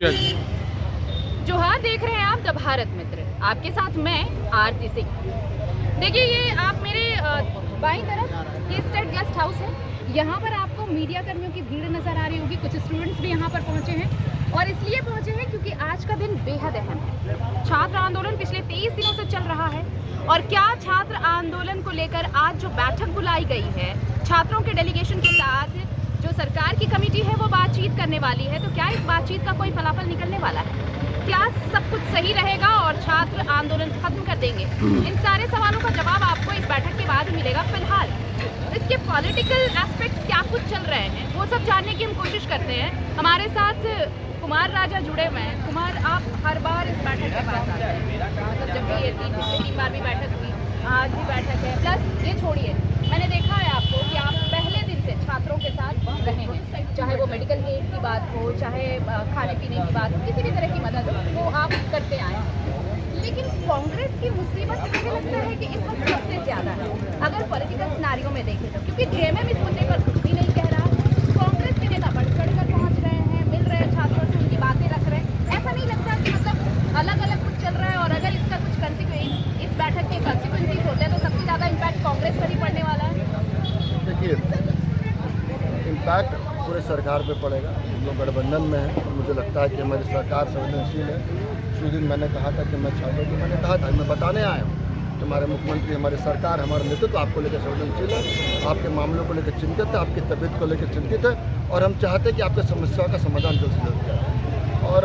जोहार, देख रहे हैं आप द भारत मित्र। आपके साथ मैं आरती सिंह। देखिए, ये आप मेरे बाईं तरफ ये स्टेट गेस्ट हाउस है। यहाँ पर आपको मीडिया कर्मियों की भीड़ नजर आ रही होगी। कुछ स्टूडेंट्स भी यहाँ पर पहुँचे हैं और इसलिए पहुँचे हैं क्योंकि आज का दिन बेहद अहम है। छात्र आंदोलन पिछले 23 दिनों से चल रहा है और क्या छात्र आंदोलन को लेकर आज जो बैठक बुलाई गई है छात्रों के डेलीगेशन के साथ, जो सरकार की कमेटी है वो बातचीत करने वाली है, तो क्या इस बातचीत का कोई फलाफल निकलने वाला है? क्या सब कुछ सही रहेगा और छात्र आंदोलन खत्म कर देंगे? इन सारे सवालों का जवाब आपको इस बैठक के बाद मिलेगा। फिलहाल इसके पॉलिटिकल एस्पेक्ट्स क्या कुछ चल रहे हैं वो सब जानने की हम कोशिश करते हैं। हमारे साथ कुमार राजा जुड़े हुए हैं। कुमार, आप हर बार इस बैठक के पास आते हैं, मतलब जब भी ये तीन बार भी बैठक हुई, आज भी बैठक है। प्लस ये छोड़िए, मैंने देखा है आपको कि आप पहले दिन से छात्रों के साथ रहे हैं, चाहे वो मेडिकल एड की बात हो, चाहे खाने पीने की बात हो, किसी भी तरह की मदद हो, वो आप करते आए हैं। लेकिन कांग्रेस की मुसीबत मुझे लगता है कि इस वक्त सबसे ज़्यादा है, अगर पॉलिटिकल सिनेरियो में देखें तो, क्योंकि जेएमएम इस मुद्दे पर कुछ भी नहीं कह रहा। कांग्रेस के नेता बढ़ चढ़कर पहुँच रहे हैं, मिल रहे हैं छात्रों से, उनकी बातें रख रहे हैं। ऐसा नहीं लगता कि मतलब अलग अलग कुछ चल रहा है और अगर इसका कुछ कंसिक्वेंस, इस बैठक के कंसिक्वेंसेस होते हैं तो सबसे ज़्यादा इम्पैक्ट कांग्रेस पर ही पड़ने वाला है। देखिए, इम्पैक्ट पूरे सरकार पे पड़ेगा। हम लोग गठबंधन में हैं और मुझे लगता है कि हमारी सरकार संवेदनशील है। उस दिन मैंने कहा था कि मैं छात्रों को मैंने कहा था, मैं बताने आया हूँ कि हमारे मुख्यमंत्री, हमारी सरकार, हमारा नेतृत्व आपको लेकर संवेदनशील है, आपके मामलों को लेकर चिंतित है, आपकी तबीयत को लेकर चिंतित है और हम चाहते हैं कि आपकी समस्याओं का समाधान जल्द से जल्द करें। और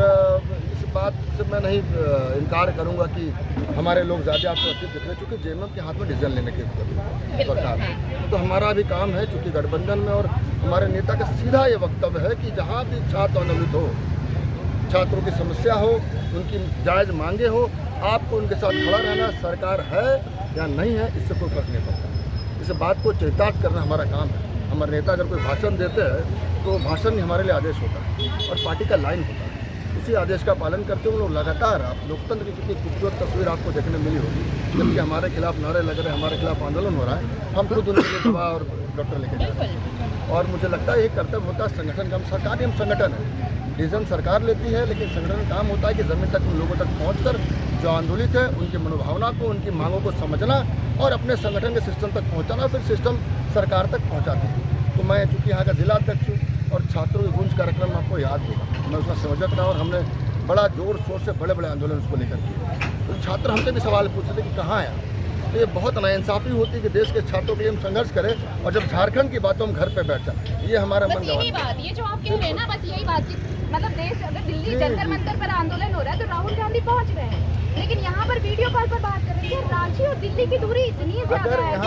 इस बात से मैं नहीं इनकार करूंगा कि हमारे लोग ज़्यादा आपको अच्छे दिख रहे, चूँकि जेएमएम के हाथ में डिसीजन लेने के सरकार है, तो हमारा भी काम है चूँकि गठबंधन में, और हमारे नेता का सीधा ये वक्तव्य है कि जहाँ भी छात्र आंदोलित हो, छात्रों की समस्या हो, उनकी जायज़ मांगे हो, आपको उनके साथ खड़ा रहना। सरकार है या नहीं है इससे कोई फर्क नहीं पड़ता। इस बात को चरितार्थ करना हमारा काम है। हमारे नेता अगर कोई भाषण देते हैं तो भाषण ही हमारे लिए आदेश होता है और पार्टी का लाइन होता है। उसी आदेश का पालन करते हुए लोग लगातार, आप लोकतंत्र की कितनी खूबसूरत तस्वीर आपको देखने मिली होगी, जबकि हमारे खिलाफ नारे लग रहे हैं, हमारे खिलाफ आंदोलन हो रहा है, हम खुद उनके लिए दवा और डॉक्टर लेके जा रहे हैं। और मुझे लगता है ये कर्तव्य होता है संगठन का। हम सरकारी हम संगठन है, डिसीजन सरकार लेती है, लेकिन संगठन का काम होता है कि ज़मीन तक उन लोगों तक पहुँचकर जो आंदोलित है उनकी मनोभावना को, उनकी मांगों को समझना और अपने संगठन के सिस्टम तक पहुँचाना, फिर सिस्टम सरकार तक पहुँचाती है। तो मैं चूँकि यहाँ का जिला अध्यक्ष हूँ और छात्रों की गूंज कार्यक्रम आपको याद होगा, मैं उसका संयोजक रहा और हमने बड़ा जोर शोर से बड़े बड़े आंदोलन उसको लेकर किए। तो छात्र हमसे भी सवाल पूछ रहे थे कि कहाँ है। तो ये बहुत नाइंसाफ़ी होती है कि देश के छात्रों के लिए हम संघर्ष करें और जब झारखंड की बातों हम घर पे बैठ जाए, ये हमारा मन यही बात, ये जो आप कह रहे हैं ना, बस यही बातचीत, मतलब देश, अगर दिल्ली जंतर मंतर पर आंदोलन हो रहा है तो राहुल गांधी पहुंच रहे हैं, लेकिन यहाँ पर वीडियो कॉल पर बात कर रहे हैं। रांची और दिल्ली की दूरी इतनी ज्यादा है।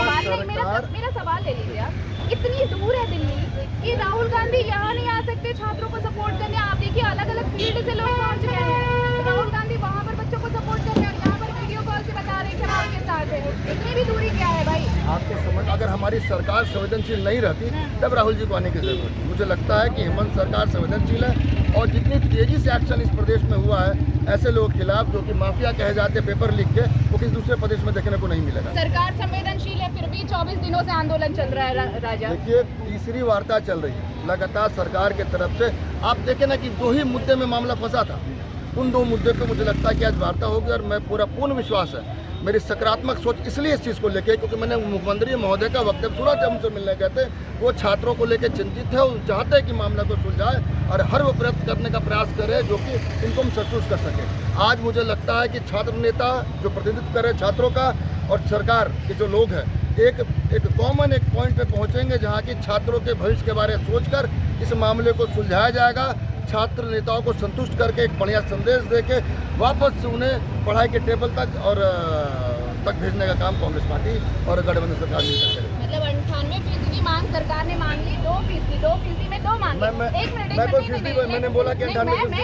मेरा सवाल ले लीजिए आप, इतनी दूर है दिल्ली कि राहुल गांधी यहाँ नहीं आ सकते छात्रों को सपोर्ट करने। आप देखिए, अलग अलग फील्ड से लोग पहुँच रहे हैं। राहुल गांधी वहाँ पर बच्चों को सपोर्ट करने और यहाँ पर वीडियो कॉल से बता रहे हैं कि हमारे के साथ है। इतनी भी दूरी क्या है भाई? आपको समझ, अगर हमारी सरकार संवेदनशील नहीं रहती तब राहुल जी को आने की जरूरत है। मुझे लगता है कि हेमंत सरकार संवेदनशील है और जितनी तेजी से एक्शन इस प्रदेश में हुआ है ऐसे लोगों के खिलाफ जो कि माफिया कहे जाते पेपर लिख के, वो किसी दूसरे प्रदेश में देखने को नहीं मिलेगा। सरकार संवेदनशील है, फिर भी 24 दिनों से आंदोलन चल रहा है। राजा, देखिए, तीसरी वार्ता चल रही है लगातार सरकार के तरफ से। आप देखें ना कि 2 ही मुद्दे में मामला फंसा था, उन 2 मुद्दे पे मुझे लगता है कि आज वार्ता होगी और मैं पूर्ण विश्वास है, मेरी सकारात्मक सोच इसलिए इस चीज़ को लेके, क्योंकि मैंने मुख्यमंत्री महोदय का वक्तव्य सुना जब हमसे मिलने गए थे। वो छात्रों को लेकर चिंतित है और चाहते हैं कि मामला को सुलझाए और हर वो प्रयत्न करने का प्रयास करे जो कि इनको हम संतुष्ट कर सकें। आज मुझे लगता है कि छात्र नेता जो प्रतिनिधित्व करे छात्रों का और सरकार के जो लोग हैं एक कॉमन एक पॉइंट पे पहुंचेंगे जहां की छात्रों के भविष्य के बारे में सोचकर इस मामले को सुलझाया जाएगा। छात्र नेताओं को संतुष्ट करके एक बढ़िया संदेश देके वापस से उन्हें पढ़ाई के टेबल तक भेजने का काम कांग्रेस पार्टी और गठबंधन सरकार मिलकर करेगी। मतलब 98% की मांग सरकार ने मान ली, 2% में 2 मांगे। एक मिनट, मैंने बोला कि 98%।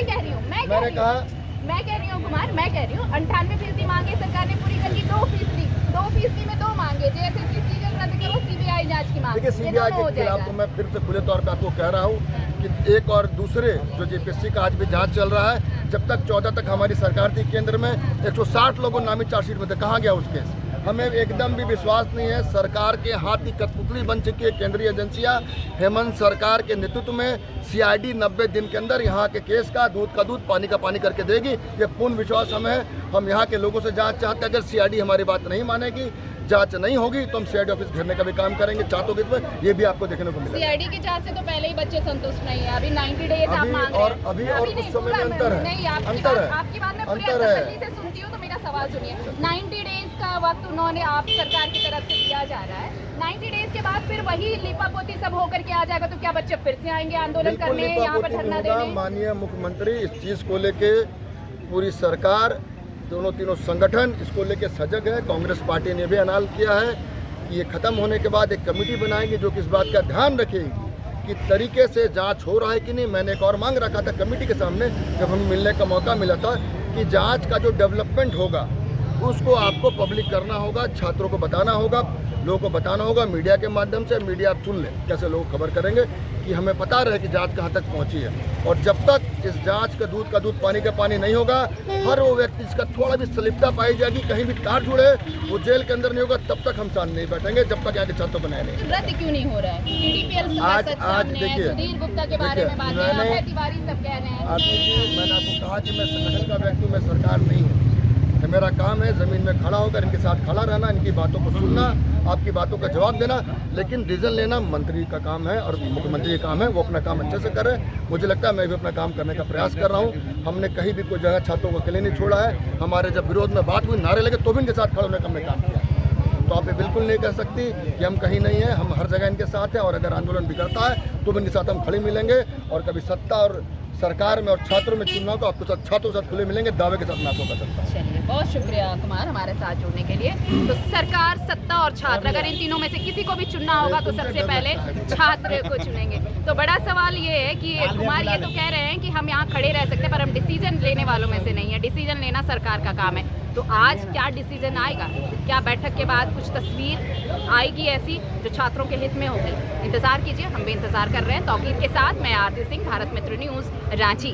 मैं कह रही हूँ कुमार, मैं कह रही हूँ 98% मांगे सरकार ने पूरी कर ली। 2% में 2 मांगे, जैसे सीजन रद्द करो, सीबीआई जांच की मांग। देखिए, सीबीआई के खिलाफ तो मैं फिर से खुले तौर पर आपको कह रहा हूँ कि एक और दूसरे जो जेपीएससी का आज भी जांच चल रहा है, जब तक 14 तक हमारी सरकार थी केंद्र में, 160 लोगों नामी चार्जशीट में थे, कहाँ गया उस केस? हमें एकदम भी विश्वास नहीं है। सरकार के हाथ की कठपुतली बन चुकी है केंद्रीय एजेंसियां। हेमंत सरकार के नेतृत्व में CID 90 दिन के अंदर यहाँ के केस का दूध का दूध पानी का पानी करके देगी। ये पूर्ण विश्वास हमें है। हम यहाँ के लोगों से जांच चाहते हैं। अगर CID हमारी बात नहीं मानेगी, जांच नहीं होगी, तो हम CID ऑफिस घेरने का भी काम करेंगे। छात्रों के पर ये भी आपको देखने को मिलेगा। CID की जांच से तो पहले ही बच्चे संतुष्ट नहीं है। अभी 90 डेज आप मांग रहे हैं। अभी और उस समय में अंतर है। नहीं, अंतर है। आपकी बात मैं पूरी अंतर है। तसल्ली से सुनती हूँ, तो मेरा सवाल सुनिए। 90 डेज का वक्त उन्होंने आप सरकार की तरफ से दिया जा रहा है। 90 डेज के बाद फिर वही लिपापोती सब होकर के आ जाएगा, तो क्या बच्चे फिर से आएंगे आंदोलन करने, यहाँ पर धरना देने? माननीय मुख्यमंत्री इस चीज को लेके, पूरी सरकार, दोनों तीनों संगठन इसको लेके सजग है। कांग्रेस पार्टी ने भी ऐलान किया है कि ये खत्म होने के बाद एक कमेटी बनाएंगे जो कि इस बात का ध्यान रखेगी कि तरीके से जांच हो रहा है कि नहीं। मैंने एक और मांग रखा था कमेटी के सामने जब हमें मिलने का मौका मिला था कि जांच का जो डेवलपमेंट होगा उसको आपको पब्लिक करना होगा, छात्रों को बताना होगा, लोगों को बताना होगा मीडिया के माध्यम से। मीडिया आप सुन लें, कैसे लोग खबर करेंगे कि हमें पता रहे कि जांच कहाँ तक पहुँची है। और जब तक इस जांच का दूध पानी का पानी नहीं होगा, हर वो व्यक्ति इसका थोड़ा भी सलिप्ता पाई जाएगी, कहीं भी तार जुड़े, वो जेल के अंदर नहीं होगा, तब तक हम सामने नहीं बैठेंगे, जब तक यहाँ के छात्रों को न्याय नहीं। रद्द क्यों नहीं हो रहा है? TDPL आज देखिए, सुधीर गुप्ता के बारे में बात है, तिवारी सब कह रहे हैं। मैंने आपको कहा कि मैं संगठन का व्यक्ति हूँ, मैं सरकार नहीं हूँ। मेरा काम है ज़मीन में खड़ा होकर इनके साथ खड़ा रहना, इनकी बातों को सुनना, आपकी बातों का जवाब देना। लेकिन डिसीजन लेना मंत्री का काम है और मुख्यमंत्री का काम है। वो अपना काम अच्छे से करे। मुझे लगता है मैं भी अपना काम करने का प्रयास कर रहा हूँ। हमने कहीं भी कोई जगह छात्रों को अकेले नहीं छोड़ा है। हमारे जब विरोध में बात हुई, नारे लगे, तो भी इनके साथ खड़े होने का हमने काम किया। तो आप ये बिल्कुल नहीं कह सकती कि हम कहीं नहीं हैं। हम हर जगह इनके साथ हैं और अगर आंदोलन बिगड़ता है तो भी इनके साथ हम खड़े मिलेंगे। और कभी सत्ता और सरकार में और छात्रों में चुनाव को आपको साथ छात्रों के साथ खुले मिलेंगे, दावे के साथ मैं आपको कर सकता हूँ। चलिए, बहुत शुक्रिया कुमार हमारे साथ जुड़ने के लिए। तो सरकार, सत्ता और छात्र, अगर इन तीनों में से किसी को भी चुनना होगा तो सबसे पहले छात्र को चुनेंगे। तो बड़ा सवाल ये है कि कुमार ये तो कह रहे हैं कि हम यहाँ खड़े रह सकते हैं, पर हम डिसीजन लेने वालों में से नहीं है। डिसीजन लेना सरकार का काम है। तो आज क्या डिसीजन आएगा? क्या बैठक के बाद कुछ तस्वीर आएगी ऐसी जो छात्रों के हित में होगी? इंतजार कीजिए, हम भी इंतजार कर रहे हैं। तौकीद के साथ मैं आरती सिंह, भारत मित्र न्यूज़, रांची।